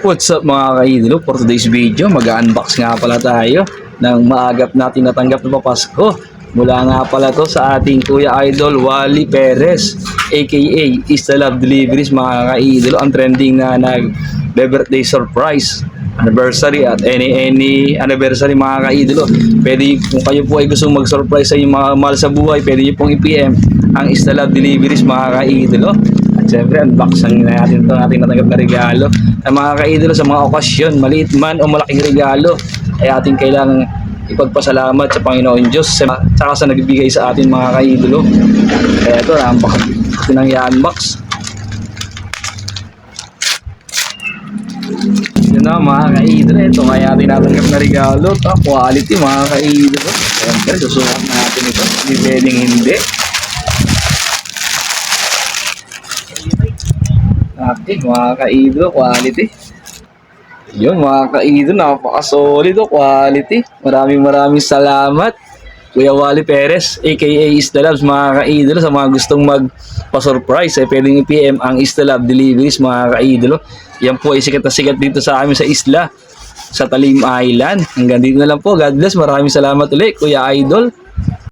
What's up mga kaidolo? For today's video, mag-unbox nga pala tayo ng maagap natin natanggap na Pasko. Mula nga pala to sa ating Kuya Idol Wally Perez aka Ista Love Deliveries mga kaidolo. Ang trending na nag-birthday surprise anniversary at any anniversary mga kaidolo. Pwede kung kayo po ay gusto mag-surprise sa inyong mga mahal sa buhay, pwede nyo pong i-PM ang Ista Love Deliveries mga kaidolo. At syempre, unboxing na natin ito ating natanggap na regalo. Ang mga kaidolo sa mga okasyon, maliit man o malaking regalo, ay ating kailangang ipagpasalamat sa Panginoon Diyos saka sa nagbibigay sa atin mga kaidolo. Kaya ito, unbox ng i-unbox. Yun na mga kaidolo, ito kaya ating natanggap na regalo. Ito, quality mga kaidolo. Siyempre, susukat natin ito. Hindi pwedeng hindi. Okay, mga kaidolo, quality. Yun mga kaidolo, napaka-solid o quality. Maraming salamat Kuya Wally Perez aka Ista Loves mga kaidolo. Sa mga gustong magpa-surprise ay pwedeng i-PM ang Ista Love Deliveries mga kaidolo. Yan po ay sikat na sikat dito sa amin sa isla, sa Talim Island. Hanggang dito na lang po. God bless. Maraming salamat ulit Kuya Idol.